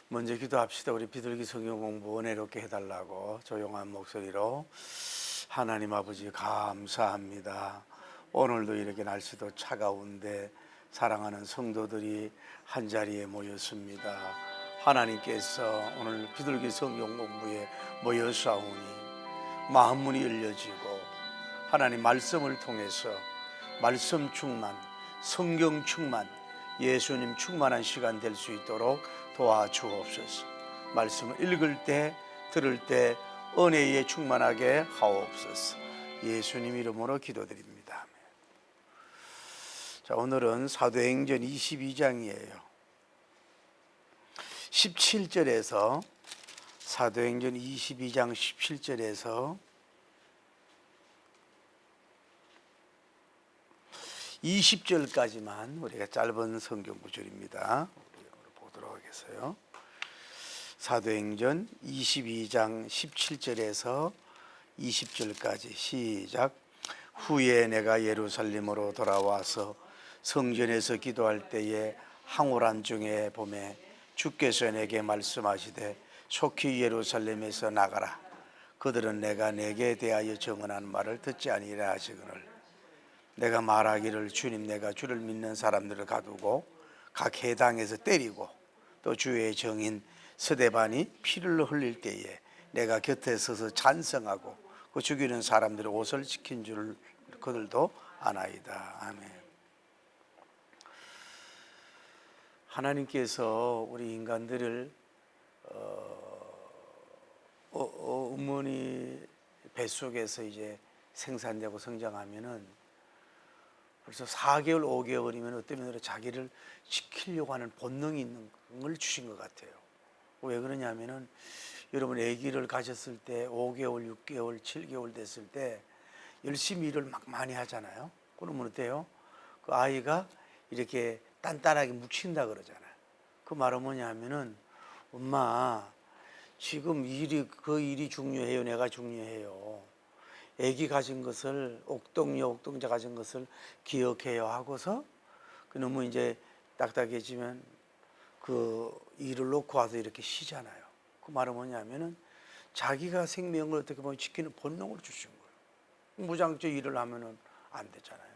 먼저 기도합시다. 우리 비둘기 성경 공부 은혜롭게 해달라고 조용한 목소리로. 하나님 아버지 감사합니다. 오늘도 이렇게 날씨도 차가운데 사랑하는 성도들이 한자리에 모였습니다. 하나님께서 오늘 비둘기 성경 공부에 모여싸우니 마음문이 열려지고 하나님 말씀을 통해서 말씀 충만, 성경 충만, 예수님 충만한 시간 될 수 있도록 도와주옵소서. 말씀을 읽을 때 들을 때 은혜에 충만하게 하옵소서. 예수님 이름으로 기도드립니다. 자, 오늘은 사도행전 22장이에요 17절에서 사도행전 22장 17절에서 20절까지만 우리가 짧은 성경 구절입니다. 보도록 하겠어요. 사도행전 22장 17절에서 20절까지 시작. 후에 내가 예루살렘으로 돌아와서 성전에서 기도할 때에 황홀한 중에 봄에 주께서 내게 말씀하시되 속히 예루살렘에서 나가라. 그들은 내가 내게 대하여 정언한 말을 듣지 아니하리라 하시거늘 내가 말하기를 주님 내가 주를 믿는 사람들을 가두고 각 해당에서 때리고 또 주의 정인 스데반이 피를 흘릴 때에 내가 곁에 서서 찬성하고 그 죽이는 사람들의 옷을 지킨 줄 그들도 아나이다. 아멘. 하나님께서 우리 인간들을 어머니 뱃속에서 이제 생산되고 성장하면은 벌써 4개월, 5개월이면 어떤 면으로 자기를 지키려고 하는 본능이 있는 걸 주신 것 같아요. 왜 그러냐면은 여러분 아기를 가졌을 때 5개월, 6개월, 7개월 됐을 때 열심히 일을 막 많이 하잖아요. 그러면 어때요? 그 아이가 이렇게 단단하게 묵힌다 그러잖아요. 그 말은 뭐냐면은 엄마 지금 그 일이 중요해요. 내가 중요해요. 애기 가진 것을 옥동자 가진 것을 기억해요 하고서 그놈은 이제 딱딱해지면 그 일을 놓고 와서 이렇게 쉬잖아요. 그 말은 뭐냐면은 자기가 생명을 어떻게 보면 지키는 본능을 주신 거예요. 무장적 일을 하면은 안 되잖아요.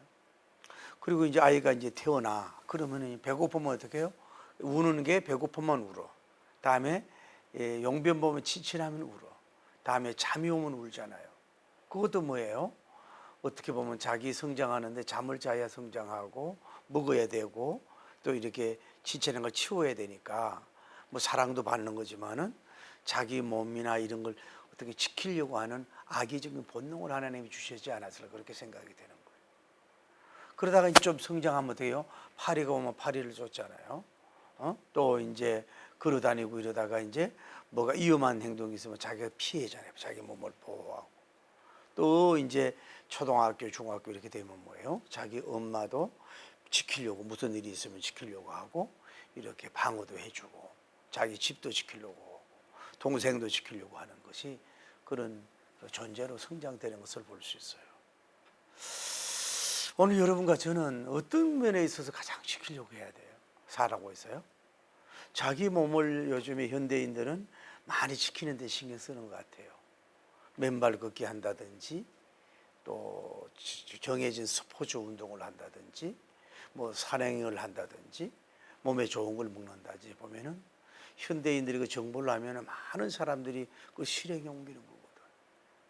그리고 이제 아이가 이제 태어나 그러면은 배고프면 어떻게 해요? 우는 게 배고프면 울어. 다음에 용변 보면 친친하면 울어. 다음에 잠이 오면 울잖아요. 그것도 뭐예요? 어떻게 보면 자기 성장하는데 잠을 자야 성장하고 먹어야 되고 또 이렇게 지치는 걸 치워야 되니까 뭐 사랑도 받는 거지만은 자기 몸이나 이런 걸 어떻게 지키려고 하는 악의적인 본능을 하나님이 주시지 않았을까 그렇게 생각이 되는 거예요. 그러다가 이제 좀 성장하면 돼요. 파리가 오면 파리를 줬잖아요. 또 이제 걸어다니고 이러다가 이제 뭐가 위험한 행동이 있으면 자기가 피해잖아요. 자기 몸을 보호하고. 또 이제 초등학교, 중학교 이렇게 되면 뭐예요? 자기 엄마도 지키려고 무슨 일이 있으면 지키려고 하고 이렇게 방어도 해주고 자기 집도 지키려고 하고 동생도 지키려고 하는 것이 그런 존재로 성장되는 것을 볼 수 있어요. 오늘 여러분과 저는 어떤 면에 있어서 가장 지키려고 해야 돼요? 살아가고 있어요? 자기 몸을 요즘에 현대인들은 많이 지키는 데 신경 쓰는 것 같아요. 맨발 걷기 한다든지 또 정해진 스포츠 운동을 한다든지 뭐 산행을 한다든지 몸에 좋은 걸 먹는다든지 보면은 현대인들이 그 정보를 하면은 많은 사람들이 그 실행에 옮기는 거거든.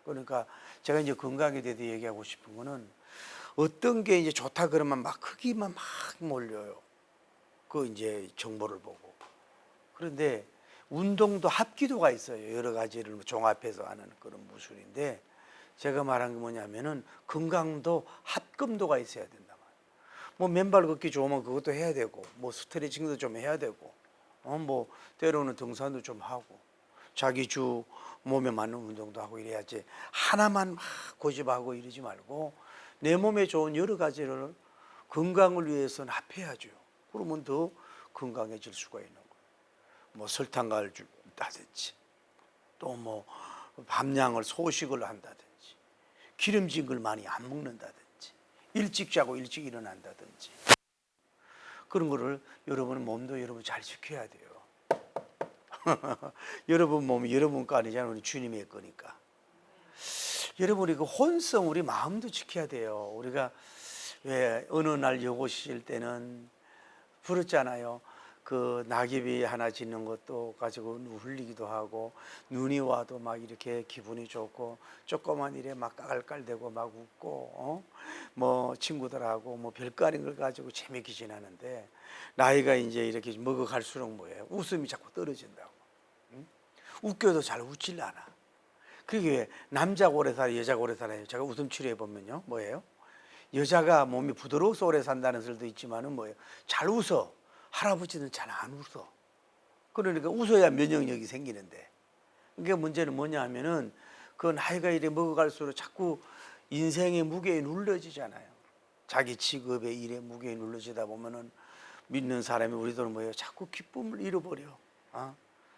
그러니까 제가 이제 건강에 대해서 얘기하고 싶은 거는 어떤 게 이제 좋다 그러면 막 크기만 막 몰려요. 그 이제 정보를 보고. 그런데 운동도 합기도가 있어요. 여러 가지를 종합해서 하는 그런 무술인데 제가 말한 게 뭐냐면은 건강도 합금도가 있어야 된다 말이에요. 뭐 맨발 걷기 좋으면 그것도 해야 되고 뭐 스트레칭도 좀 해야 되고 뭐 때로는 등산도 좀 하고 자기 주 몸에 맞는 운동도 하고 이래야지 하나만 막 고집하고 이러지 말고 내 몸에 좋은 여러 가지를 건강을 위해서는 합해야죠. 그러면 더 건강해질 수가 있는 거예요. 뭐 설탕을 준다든지 또 뭐 밤양을 소식을 한다든지 기름진 걸 많이 안 먹는다든지 일찍 자고 일찍 일어난다든지 그런 거를 여러분 몸도 여러분 잘 지켜야 돼요. 여러분 몸이 여러분 거 아니잖아요. 우리 주님의 거니까. 여러분, 그 혼성 우리 마음도 지켜야 돼요. 우리가 왜 어느 날 여고실 때는 부르잖아요. 그 낙엽이 하나 지는 것도 가지고 울리기도 하고, 눈이 와도 막 이렇게 기분이 좋고, 조그만 일에 막 깔깔대고 막 웃고, 뭐 친구들하고 뭐 별거 아닌 걸 가지고 재밌게 지나는데, 나이가 이제 이렇게 먹어갈수록 뭐예요? 웃음이 자꾸 떨어진다고. 응? 웃겨도 잘 웃질 않아. 그게 남자가 오래 살아, 여자가 오래 살아요. 제가 웃음 치료해 보면요, 뭐예요? 여자가 몸이 부드러워서 오래 산다는 설도 있지만은 뭐예요? 잘 웃어. 할아버지는 잘 안 웃어. 그러니까 웃어야 면역력이 생기는데. 그게 문제는 뭐냐 하면은 그 나이가 이래 먹어갈수록 자꾸 인생의 무게에 눌러지잖아요. 자기 직업의 일에 무게에 눌러지다 보면은 믿는 사람이 우리들은 뭐예요? 자꾸 기쁨을 잃어버려.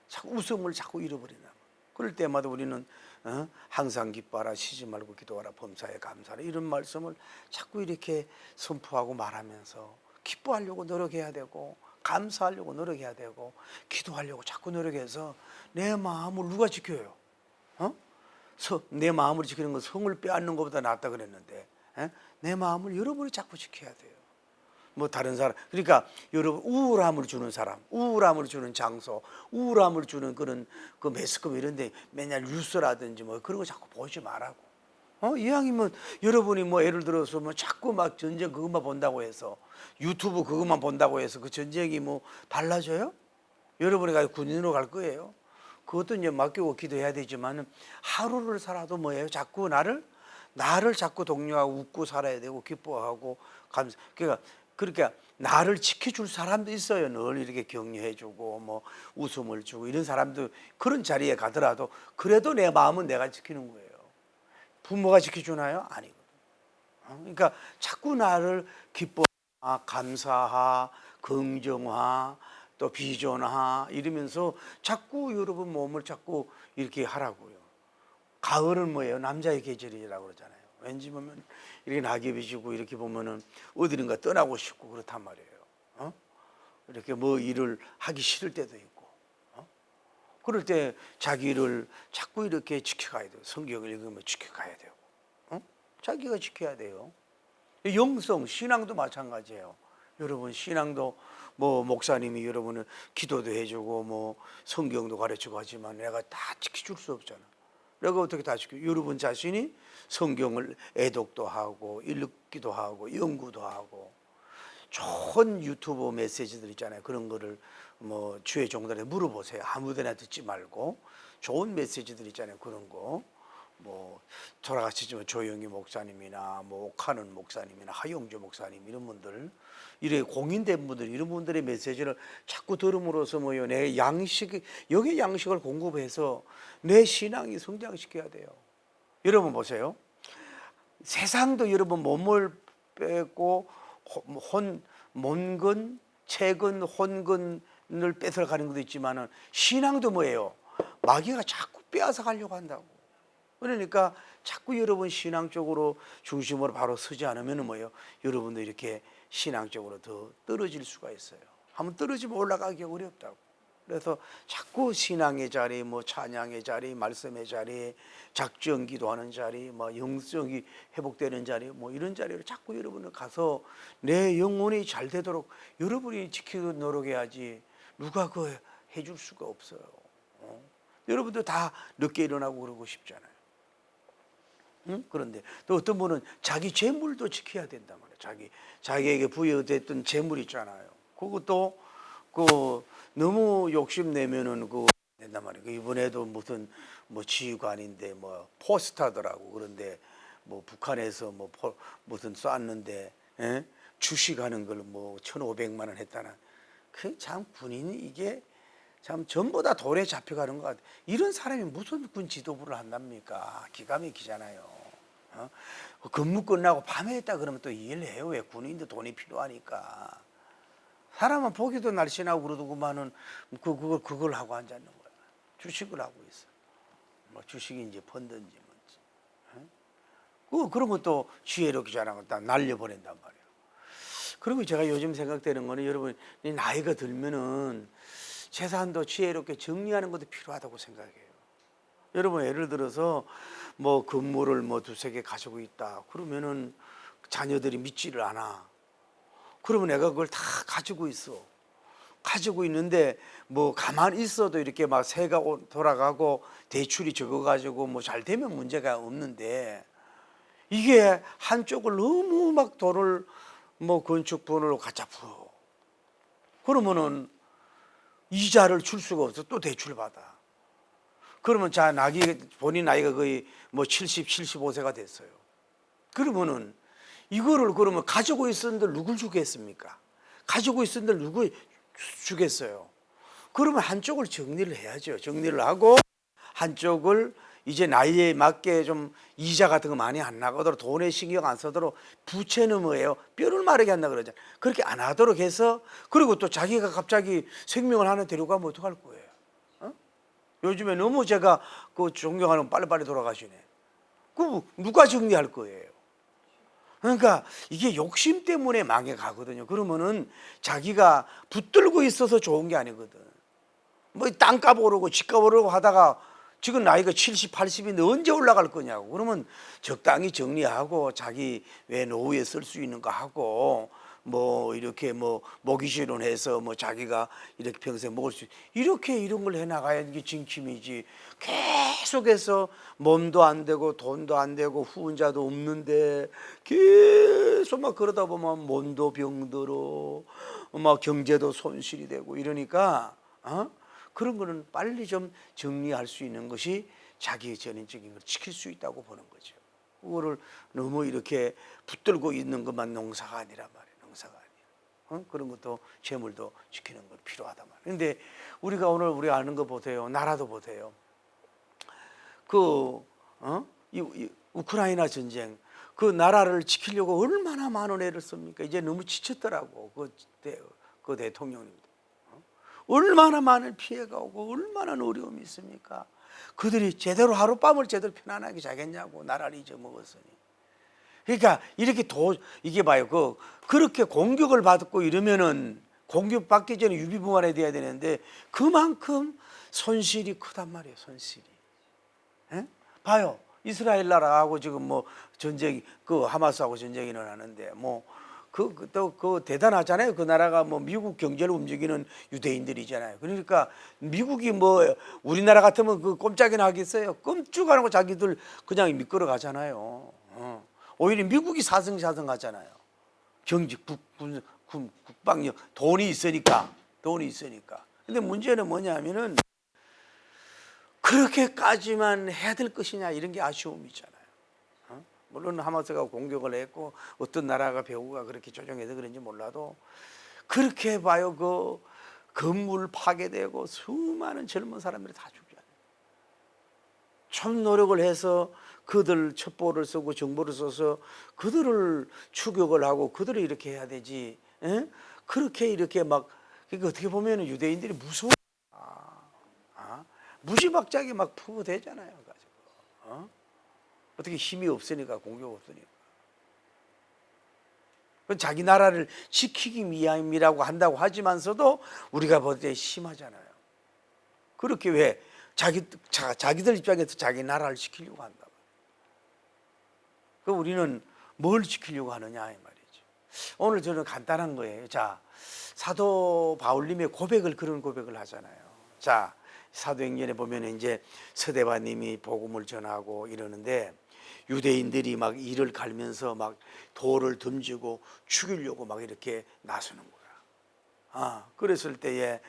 자꾸 웃음을 자꾸 잃어버린다. 그럴 때마다 우리는 항상 기뻐하라, 쉬지 말고 기도하라, 범사에 감사하라, 이런 말씀을 자꾸 이렇게 선포하고 말하면서 기뻐하려고 노력해야 되고, 감사하려고 노력해야 되고, 기도하려고 자꾸 노력해서 내 마음을 누가 지켜요? 내 마음을 지키는 건 성을 빼앗는 것보다 낫다 그랬는데, 내 마음을 여러분이 자꾸 지켜야 돼요. 뭐 다른 사람, 그러니까 여러분, 우울함을 주는 사람, 우울함을 주는 장소, 우울함을 주는 그런 그 매스컴 이런데 맨날 뉴스라든지 뭐 그런 거 자꾸 보지 말라고. 이왕이면 여러분이 뭐 예를 들어서 뭐 자꾸 막 전쟁 그것만 본다고 해서, 유튜브 그것만 본다고 해서 그 전쟁이 뭐 달라져요? 여러분이 가 군인으로 갈 거예요. 그것도 이제 맡기고 기도해야 되지만은, 하루를 살아도 뭐예요? 자꾸 나를 자꾸 독려하고 웃고 살아야 되고, 기뻐하고 감사. 그러니까 나를 지켜줄 사람도 있어요. 늘 이렇게 격려해주고 뭐 웃음을 주고 이런 사람도, 그런 자리에 가더라도 그래도 내 마음은 내가 지키는 거예요. 부모가 지켜주나요? 아니거든. 그러니까 자꾸 나를 기뻐하, 감사하, 긍정하, 또 비전하 이러면서 자꾸 여러분 몸을 자꾸 이렇게 하라고요. 가을은 뭐예요? 남자의 계절이라고 그러잖아요. 왠지 보면 이렇게 낙엽이 지고 이렇게 보면은 어디든가 떠나고 싶고 그렇단 말이에요. 이렇게 뭐 일을 하기 싫을 때도 있고, 그럴 때 자기를 자꾸 이렇게 지켜가야 돼요. 성경을 읽으면 지켜가야 되고, 자기가 지켜야 돼요. 영성, 신앙도 마찬가지예요. 여러분, 신앙도 뭐 목사님이 여러분을 기도도 해주고 뭐 성경도 가르치고 하지만 내가 다 지켜줄 수 없잖아. 내가 어떻게 다 지켜? 여러분 자신이 성경을 애독도 하고 읽기도 하고 연구도 하고, 좋은 유튜브 메시지들 있잖아요. 그런 거를 뭐 주의 종들에 물어보세요. 아무데나 듣지 말고 좋은 메시지들 있잖아요. 그런 거 뭐 돌아가시지만 조영희 목사님이나 뭐 옥하는 목사님이나 하용주 목사님 이런 분들, 이래 공인된 분들, 이런 분들의 메시지를 자꾸 들음으로써 뭐요, 내 양식, 여기 양식을 공급해서 내 신앙이 성장시켜야 돼요. 여러분 보세요. 세상도 여러분 몸을 빼고 mon근, 채근, 혼근을 뺏어가는 것도 있지만은, 신앙도 뭐예요? 마귀가 자꾸 빼앗아 가려고 한다고. 그러니까 자꾸 여러분 신앙적으로 중심으로 바로 서지 않으면 뭐예요? 여러분도 이렇게 신앙적으로 더 떨어질 수가 있어요. 한번 떨어지면 올라가기 어렵다고. 그래서 자꾸 신앙의 자리, 뭐 찬양의 자리, 말씀의 자리, 작정 기도하는 자리, 뭐 영성이 회복되는 자리, 뭐 이런 자리로 자꾸 여러분은 가서 내 영혼이 잘 되도록 여러분이 지키고 노력해야지, 누가 그거 해줄 수가 없어요. 여러분도 다 늦게 일어나고 그러고 싶잖아요. 그런데 또 어떤 분은 자기 재물도 지켜야 된단 말이에요. 자기에게 부여됐던 재물 있잖아요. 그것도 너무 욕심내면은 된단 말이에요. 이번에도 무슨 뭐 지휘관인데 뭐 포스타더라고. 그런데 뭐 북한에서 무슨 쐈는데, 주식하는 걸 뭐 1,500만 원 했다나. 그 참 군인이 이게 참 전부 다 돌에 잡혀가는 것 같아요. 이런 사람이 무슨 군 지도부를 한답니까? 기가 막히잖아요. 근무 끝나고 밤에 했다 그러면 또 이해를 해요. 왜? 군인도 돈이 필요하니까. 사람은 보기도 날씬하고 그러더구만은 그걸 하고 앉았는 거야. 주식을 하고 있어. 뭐 주식인지 펀드인지 뭔지. 그런 것도 지혜롭게 자라고 다 날려보낸단 말이에요. 그리고 제가 요즘 생각되는 거는, 여러분 나이가 들면은 재산도 지혜롭게 정리하는 것도 필요하다고 생각해요. 여러분 예를 들어서 뭐 건물을 뭐 두세 개 가지고 있다. 그러면은 자녀들이 믿지를 않아. 그러면 내가 그걸 다 가지고 있어. 가지고 있는데 뭐 가만히 있어도 이렇게 막 새가 돌아가고 대출이 적어가지고 뭐 잘 되면 문제가 없는데, 이게 한쪽을 너무 막 돈을 뭐 건축본으로 갖다 풀어. 그러면은 이자를 줄 수가 없어. 또 대출 받아. 그러면 자 본인 나이가 거의 뭐 70, 75세가 됐어요. 그러면은 이거를 그러면 가지고 있었는데 누굴 주겠습니까? 가지고 있었는데 누구 주겠어요? 그러면 한쪽을 정리를 해야죠. 정리를 하고 한쪽을 이제 나이에 맞게 좀 이자 같은 거 많이 안 나가도록, 돈에 신경 안 쓰도록, 부채는 뭐예요? 뼈를 마르게 한다 그러잖아요. 그렇게 안 하도록 해서, 그리고 또 자기가 갑자기 생명을 하나 데려가면 어떡할 거예요? 어? 요즘에 너무 제가 그 존경하는 빨리빨리 돌아가시네. 그 누가 정리할 거예요? 그러니까 이게 욕심 때문에 망해가거든요. 그러면은 자기가 붙들고 있어서 좋은 게 아니거든. 뭐 땅값 오르고 집값 오르고 하다가 지금 나이가 70, 80인데 언제 올라갈 거냐고. 그러면 적당히 정리하고 자기 왜 노후에 쓸 수 있는 거 하고, 뭐 이렇게 뭐 모기지론해서 뭐 자기가 이렇게 평생 먹을 수 이렇게 이런 걸 해나가야 이게 진심이지. 계속해서 몸도 안 되고 돈도 안 되고 후원자도 없는데 계속 막 그러다 보면 몸도 병들어, 막 경제도 손실이 되고 이러니까 그런 거는 빨리 좀 정리할 수 있는 것이 자기의 전인적인 걸 지킬 수 있다고 보는 거죠. 그거를 너무 이렇게 붙들고 있는 것만 농사가 아니란 말이에요. 농사가 아니에요. 그런 것도 재물도 지키는 건 필요하단 말이에요. 그런데 우리가 오늘 우리가 아는 거 보세요. 나라도 보세요. 이 우크라이나 전쟁, 그 나라를 지키려고 얼마나 많은 애를 씁니까? 이제 너무 지쳤더라고. 그 대통령입니다. 얼마나 많은 피해가 오고 얼마나 어려움이 있습니까? 그들이 제대로 하룻밤을 제대로 편안하게 자겠냐고, 나라를 잊어먹었으니. 그러니까 이렇게 이게 봐요. 그렇게 공격을 받고 이러면은 공격받기 전에 유비무환이 돼야 되는데 그만큼 손실이 크단 말이에요. 손실이. 에? 봐요. 이스라엘 나라하고 지금 뭐 전쟁, 하마스하고 전쟁이 일어나는데 그 대단하잖아요. 그 나라가 뭐 미국 경제를 움직이는 유대인들이잖아요. 그러니까 미국이 뭐 우리나라 같으면 그 꼼짝이나 하겠어요. 끔찍 안 하고 자기들 그냥 미끄러 가잖아요. 오히려 미국이 사성사성하잖아요. 경제, 국방력, 돈이 있으니까. 근데 문제는 뭐냐면은 그렇게까지만 해야 될 것이냐, 이런 게 아쉬움이잖아요. 물론 하마스가 공격을 했고 어떤 나라가 배후가 그렇게 조종해서 그런지 몰라도 그렇게 봐요. 그 건물 파괴되고 수많은 젊은 사람들이 다 죽잖아요. 참 노력을 해서 그들 첩보를 쓰고 정보를 써서 그들을 추격을 하고 그들을 이렇게 해야 되지. 그렇게 이렇게 막, 그러니까 어떻게 보면 유대인들이 무서워. 무지막지하게 막 푸대잖아요. 가지고. 어떻게 힘이 없으니까, 공격 없으니까. 그건 자기 나라를 지키기 위함이라고 한다고 하지만서도 우리가 볼 때 심하잖아요. 그렇게 왜 자기들 입장에서 자기 나라를 지키려고 한다. 그 우리는 뭘 지키려고 하느냐 이 말이죠. 오늘 저는 간단한 거예요. 자, 사도 바울님의 그런 고백을 하잖아요. 자, 사도행전에 보면 이제 서대바님이 복음을 전하고 이러는데 유대인들이 막 이를 갈면서 막 돌을 던지고 죽이려고 막 이렇게 나서는 거야. 그랬을 때에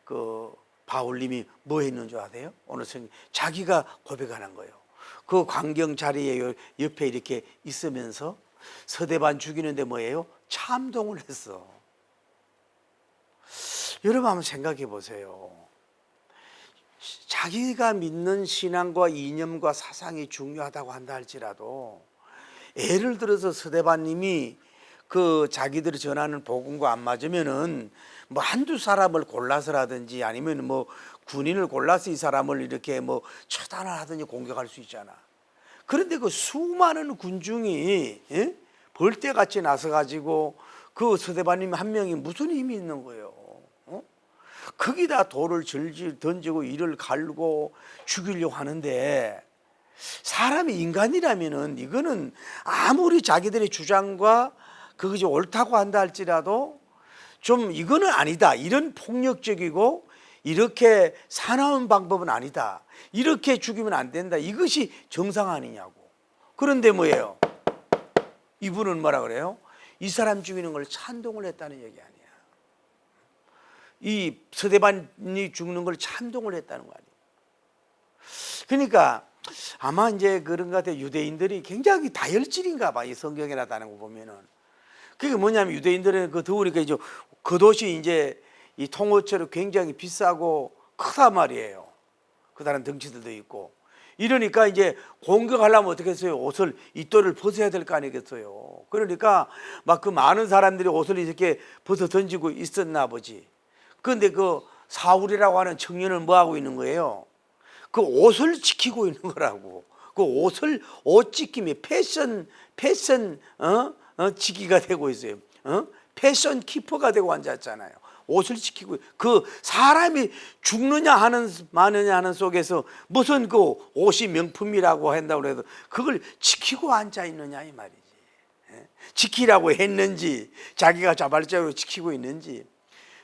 그 바울님이 뭐 했는 줄 아세요? 오늘 자기가 고백하는 거예요. 그 광경 자리에 옆에 이렇게 있으면서 서대반 죽이는데 뭐예요? 참동을 했어. 여러분 한번 생각해 보세요. 자기가 믿는 신앙과 이념과 사상이 중요하다고 한다 할지라도, 예를 들어서 서대반님이 그 자기들이 전하는 복음과 안 맞으면은 뭐 한두 사람을 골라서라든지 아니면 뭐 군인을 골라서 이 사람을 이렇게 뭐 처단을 하든지 공격할 수 있잖아. 그런데 그 수많은 군중이 벌떼같이 나서 가지고 그 서대반님 한 명이 무슨 힘이 있는 거예요? 어? 거기다 돌을 질질 던지고 이를 갈고 죽이려고 하는데, 사람이 인간이라면은 이거는 아무리 자기들의 주장과 그것이 옳다고 한다 할지라도 좀 이거는 아니다, 이런 폭력적이고 이렇게 사나운 방법은 아니다, 이렇게 죽이면 안 된다, 이것이 정상 아니냐고. 그런데 뭐예요? 이분은 뭐라 그래요? 이 사람 죽이는 걸 찬동을 했다는 얘기 아니야. 이 서대반이 죽는 걸 찬동을 했다는 거 아니에요. 그러니까 아마 이제 그런 것 같아요. 유대인들이 굉장히 다혈질인가 봐, 이 성경에 나타나는 거 보면은. 그게 뭐냐면 유대인들은 그 더우니까 이제 겉옷이 이제 이 통옷처럼 굉장히 비싸고 크단 말이에요. 그 다른 덩치들도 있고. 이러니까 이제 공격하려면 어떻게 했어요? 옷을, 이또를 벗어야 될 거 아니겠어요? 그러니까 막 그 많은 사람들이 옷을 이렇게 벗어 던지고 있었나 보지. 그런데 그 사울이라고 하는 청년은 뭐 하고 있는 거예요? 그 옷을 지키고 있는 거라고. 그 옷을, 옷 지킴이 패션 지키가 되고 있어요. 패션 키퍼가 되고 앉았잖아요. 옷을 지키고, 그 사람이 죽느냐 하는 마느냐 하는 속에서 무슨 그 옷이 명품이라고 한다고 해도 그걸 지키고 앉아 있느냐 이 말이지. 지키라고 했는지, 자기가 자발적으로 지키고 있는지,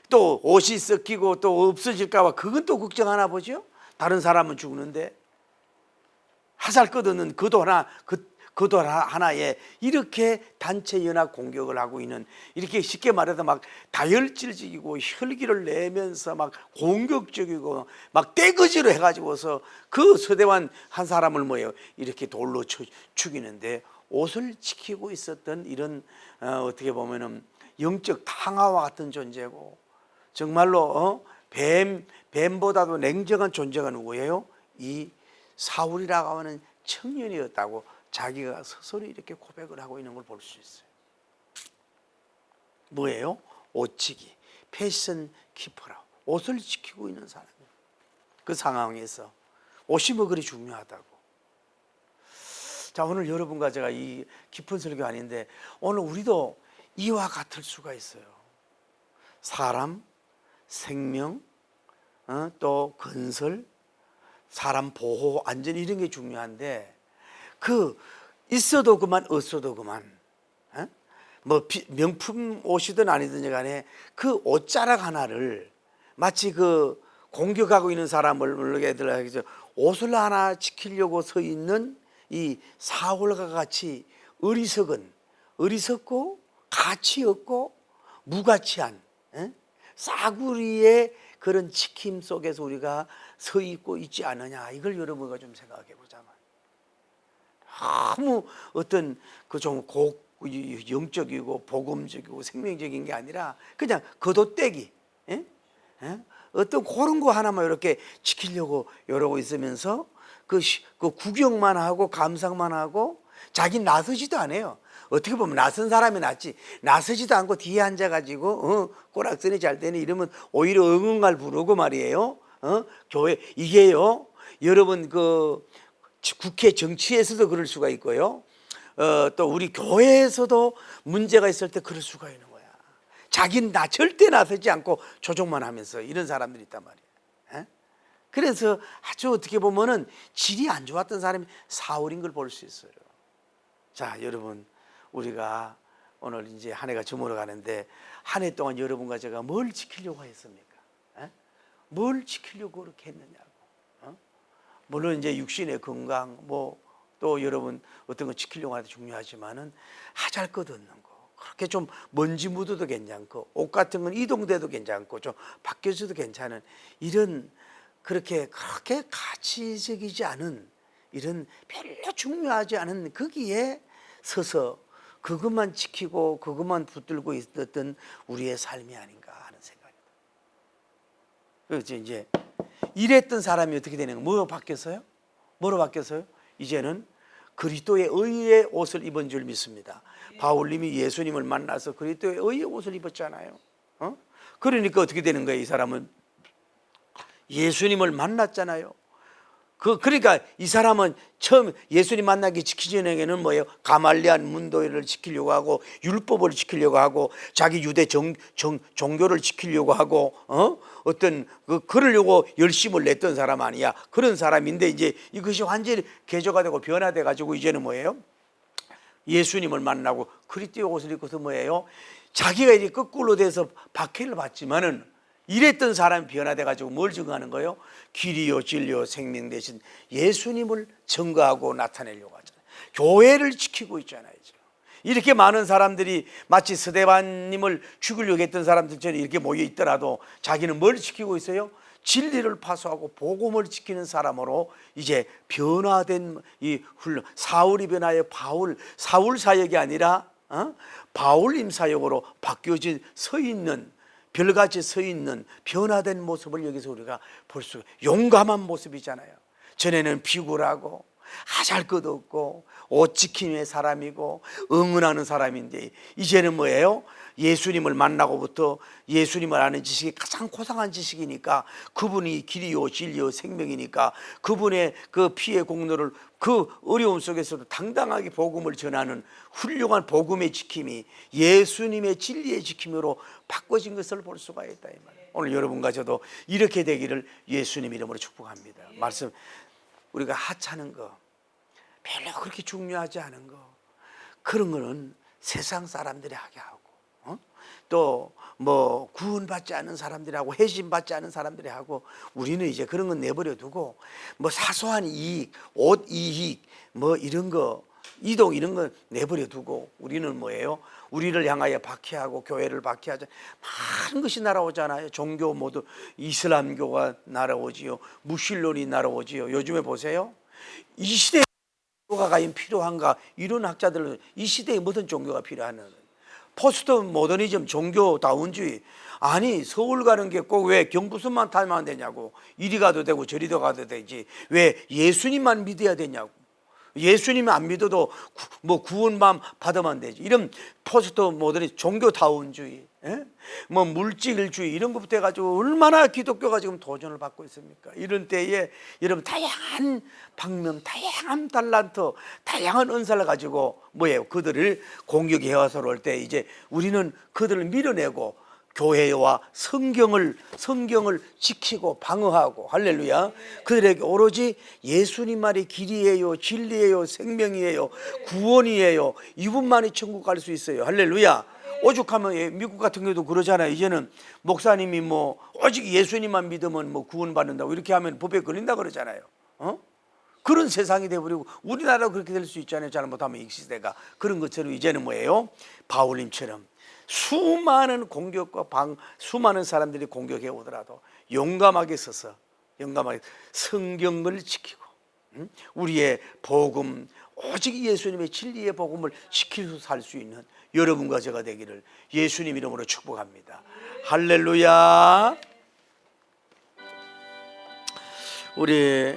또 옷이 썩히고 또 없어질까 봐 그건 또 걱정하나 보죠. 다른 사람은 죽는데 화살 끄덕는 그도 하나에 이렇게 단체 연합 공격을 하고 있는, 이렇게 쉽게 말해서 막 다혈질적이고 혈기를 내면서 막 공격적이고 막 떼거지로 해가지고서 그 서대반 한 사람을 뭐예요, 이렇게 돌로 죽이는데, 옷을 지키고 있었던 이런 어떻게 보면은 영적 탕화와 같은 존재고, 정말로 뱀보다도 냉정한 존재가 누구예요? 이 사울이라고 하는 청년이었다고 자기가 스스로 이렇게 고백을 하고 있는 걸 볼 수 있어요. 뭐예요? 옷지기, 패션 키퍼라고. 옷을 지키고 있는 사람이에요. 그 상황에서 옷이 뭐 그리 중요하다고. 자, 오늘 여러분과 제가 이 깊은 설교 아닌데, 오늘 우리도 이와 같을 수가 있어요. 사람, 생명, 또 건설, 사람 보호, 안전, 이런 게 중요한데, 그 있어도 그만 없어도 그만, 뭐 명품 옷이든 아니든 간에 그 옷자락 하나를 마치 그 공격하고 있는 사람을 옷을 하나 지키려고 서 있는 이 사울과 같이 어리석고 가치 없고 무가치한 싸구리의 그런 지킴 속에서 우리가 서 있고 있지 않느냐, 이걸 여러분과 좀 생각해 보자면. 아무 어떤 그 좀 영적이고 복음적이고 생명적인 게 아니라 그냥 겉옷떼기, 어떤 그런 거 하나만 이렇게 지키려고 이러고 있으면서 그 구경만 하고 감상만 하고 자기 나서지도 않아요. 어떻게 보면 나선 사람이 낫지, 나서지도 않고 뒤에 앉아가지고 꼬락선이 잘 되니 이러면 오히려 응응갈 부르고 말이에요. 교회 이게요, 여러분 그 국회 정치에서도 그럴 수가 있고요, 또 우리 교회에서도 문제가 있을 때 그럴 수가 있는 거야. 자기는 절대 나서지 않고 조종만 하면서 이런 사람들이 있단 말이에요. 그래서 아주 어떻게 보면은 질이 안 좋았던 사람이 사울인 걸 볼 수 있어요. 자, 여러분, 우리가 오늘 이제 한 해가 저물어 가는데, 한 해 동안 여러분과 제가 뭘 지키려고 했습니까? 뭘 지키려고 그렇게 했느냐고. 물론 이제 육신의 건강, 뭐 또 여러분 어떤 거 지키려고 하는 게 중요하지만은 하잘 것 없는 거, 그렇게 좀 먼지 묻어도 괜찮고 옷 같은 건 이동돼도 괜찮고 좀 바뀌어져도 괜찮은 이런, 그렇게 가치적이지 않은, 이런 별로 중요하지 않은 거기에 서서 그것만 지키고 그것만 붙들고 있었던 우리의 삶이 아닌가 하는 생각입니다. 그래서 이제 이랬던 사람이 어떻게 되는 거예요? 뭐로 바뀌었어요? 뭐로 바뀌었어요? 이제는 그리스도의 의의 옷을 입은 줄 믿습니다. 바울님이 예수님을 만나서 그리스도의 의의 옷을 입었잖아요. 그러니까 어떻게 되는 거예요? 이 사람은 예수님을 만났잖아요. 그러니까 이 사람은 처음 예수님 만나기 직전에는 뭐예요? 가말리안 문도를 지키려고 하고 율법을 지키려고 하고 자기 유대 종교를 지키려고 하고 어떤 그러려고 열심을 냈던 사람 아니야. 그런 사람인데 이제 이것이 완전히 개조가 되고 변화돼 가지고 이제는 뭐예요? 예수님을 만나고 그리스도의 옷을 입고서 뭐예요? 자기가 이제 거꾸로 돼서 박해를 받지만은 이랬던 사람이 변화돼 가지고 뭘 증거하는 거예요? 길이요 진리요 생명 대신 예수님을 증거하고 나타내려고 하잖아요. 교회를 지키고 있잖아요. 이렇게 많은 사람들이 마치 스데반님을 죽이려고 했던 사람들처럼 이렇게 모여 있더라도 자기는 뭘 지키고 있어요? 진리를 파수하고 복음을 지키는 사람으로 이제 변화된 이 훈련. 사울이 변화해 사울 사역이 아니라 바울임 사역으로 바뀌어진 서 있는, 별같이 서 있는 변화된 모습을 여기서 우리가 볼 수가, 용감한 모습이잖아요. 전에는 비굴하고 하잘 것 없고 옷 지킴의 사람이고 응원하는 사람인데 이제는 뭐예요? 예수님을 만나고부터 예수님을 아는 지식이 가장 고상한 지식이니까, 그분이 길이요 진리요 생명이니까 그분의 그 피의 공로를 그 어려움 속에서도 당당하게 복음을 전하는 훌륭한 복음의 지킴이 예수님의 진리의 지킴으로 바꿔진 것을 볼 수가 있다 이 말이에요. 오늘 여러분과 저도 이렇게 되기를 예수님 이름으로 축복합니다. 말씀, 우리가 하찮은 거, 별로 그렇게 중요하지 않은 거, 그런 거는 세상 사람들이 하게 하고 또 뭐 구원받지 않은 사람들이 하고 회심받지 않은 사람들이 하고, 우리는 이제 그런 건 내버려 두고 뭐 사소한 이익, 옷 이익, 뭐 이런 거, 이동 이런 거 내버려 두고 우리는 뭐예요? 우리를 향하여 박해하고 교회를 박해하자 많은 것이 날아오잖아요. 종교 모두 이슬람교가 날아오지요. 무신론이 날아오지요. 요즘에 보세요. 이 시대에 종교가 과연 필요한가? 이런 학자들은 이 시대에 무슨 종교가 필요하는, 포스트 모더니즘, 종교다운주의. 아니 서울 가는 게 꼭 왜 경부선만 타면 되냐고. 이리 가도 되고 저리도 가도 되지 왜 예수님만 믿어야 되냐고. 예수님 안 믿어도 뭐 구원만 받으면 되지. 이런 포스트 모더니즘, 종교다운주의, 뭐 물질주의 이런 것부터 해가지고 얼마나 기독교가 지금 도전을 받고 있습니까? 이런 때에 여러분 다양한 방면, 다양한 달란트, 다양한 은사를 가지고 뭐예요? 그들을 공격해 와서 올 때 이제 우리는 그들을 밀어내고 교회와 성경을 지키고 방어하고, 할렐루야, 그들에게 오로지 예수님 말이 길이에요 진리예요 생명이에요 구원이에요, 이분만이 천국 갈 수 있어요. 할렐루야. 오죽하면 미국 같은 경우도 그러잖아요. 이제는 목사님이 뭐 오직 예수님만 믿으면 뭐 구원받는다고 이렇게 하면 법에 걸린다 그러잖아요. 그런 세상이 돼버리고, 우리나라도 그렇게 될 수 있잖아요. 잘못하면 이 시대가. 그런 것처럼 이제는 뭐예요? 바울님처럼 수많은 공격과 수많은 사람들이 공격해 오더라도 용감하게 서서 용감하게 성경을 지키고 우리의 복음, 오직 예수님의 진리의 복음을 지키면서 살 수 있는 여러분과 제가 되기를 예수님 이름으로 축복합니다. 할렐루야. 우리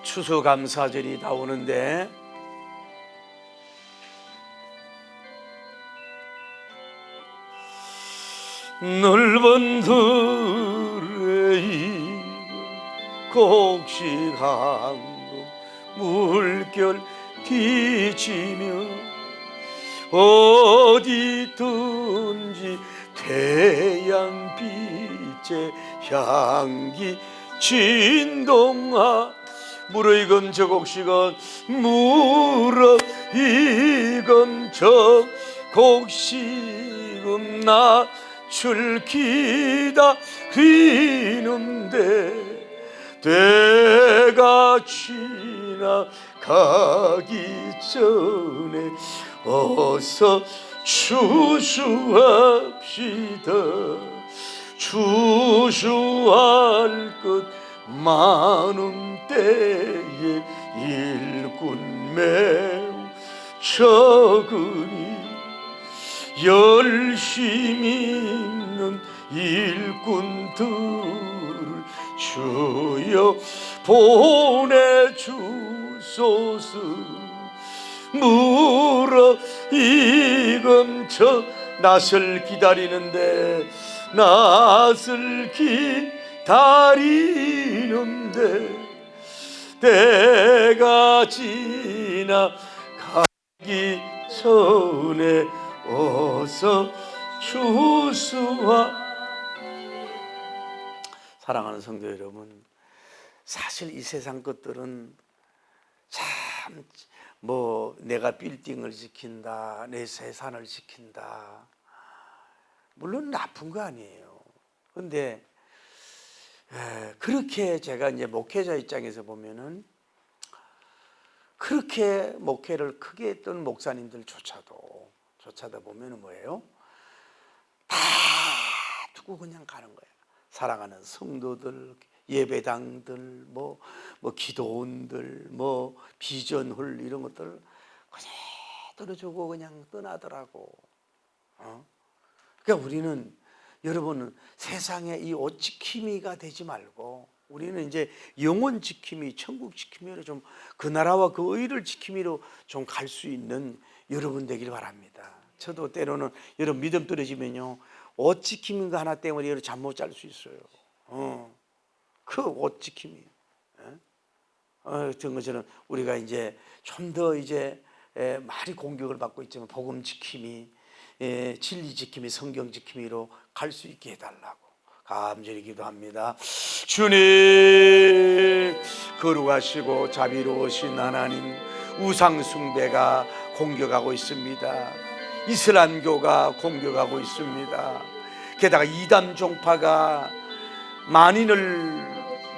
추수감사절이 나오는데 넓은 들에 익은 곡식한금 물결 뒤치며 어디든지 태양빛의 향기 진동하 무르익은 저 곡식은 무르익은 저 곡식은 낯을 기다리는데 때가 지나가기 전에 어서 추수합시다. 추수할 것 많은 때에 일꾼 매우 적으니 열심히 있는 일꾼들을 주여 보내주소서. 무르익은 저 낯을 기다리는데 때가 지나가기 전에 어서 주수와. 사랑하는 성도 여러분, 사실 이 세상 것들은 참 내가 빌딩을 지킨다, 내 재산을 지킨다, 물론 나쁜 거 아니에요. 근데 그렇게 제가 이제 목회자 입장에서 보면은 그렇게 목회를 크게 했던 목사님들조차도 보면은 뭐예요? 다 두고 그냥 가는 거예요. 사랑하는 성도들, 예배당들, 기도원들, 비전홀 이런 것들 그대로 주고 그냥 떠나더라고. 그러니까 우리는, 여러분은 세상에 이 옷 지킴이가 되지 말고 우리는 이제 영혼 지킴이, 천국 지킴이로 좀 그 나라와 그 의를 지킴이로 좀 갈 수 있는 여러분 되길 바랍니다. 저도 때로는 여러분 믿음 떨어지면요, 옷 지킴인 거 하나 때문에 여러분 잠 못 잘 수 있어요. 그 옷 지킴이. 어떤 것처럼 우리가 이제 좀 더 이제 많이 공격을 받고 있지만 복음 지킴이, 진리 지킴이, 성경 지킴이로 갈 수 있게 해달라고 간절히 기도합니다. 주님, 거룩하시고 자비로우신 하나님, 우상 숭배가 공격하고 있습니다. 이슬람교가 공격하고 있습니다. 게다가 이단 종파가 만인을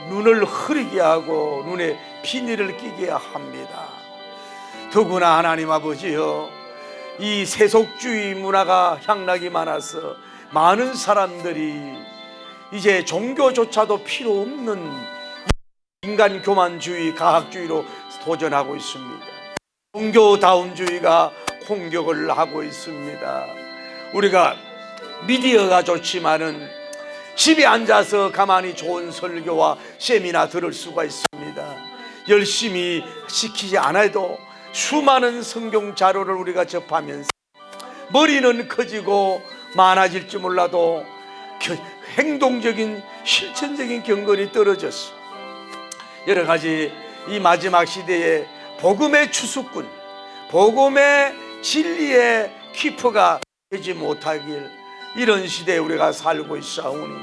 눈을 흐리게 하고 눈에 비닐을 끼게 합니다. 더구나 하나님 아버지여, 이 세속주의 문화가 향락이 많아서 많은 사람들이 이제 종교조차도 필요 없는 인간 교만주의, 가학주의로 도전하고 있습니다. 종교다운주의가 공격을 하고 있습니다. 우리가 미디어가 좋지만은 집에 앉아서 가만히 좋은 설교와 세미나 들을 수가 있습니다. 열심히 시키지 않아도 수많은 성경 자료를 우리가 접하면서 머리는 커지고 많아질지 몰라도 행동적인 실천적인 경건이 떨어졌어. 여러 가지 이 마지막 시대에 복음의 추수꾼, 복음의 진리의 키퍼가 되지 못하길, 이런 시대에 우리가 살고 있사오니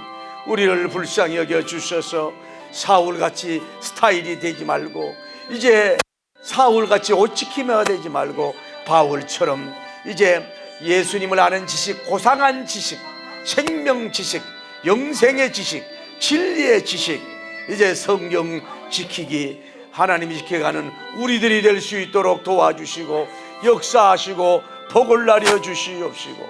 우리를 불쌍히 여겨 주셔서 사울같이 스타일이 되지 말고, 이제 사울같이 옷 지키며가 되지 말고 바울처럼 이제 예수님을 아는 지식, 고상한 지식, 생명 지식, 영생의 지식, 진리의 지식, 이제 성경 지키기, 하나님이 지켜가는 우리들이 될 수 있도록 도와주시고 역사하시고 복을 나려 주시옵시고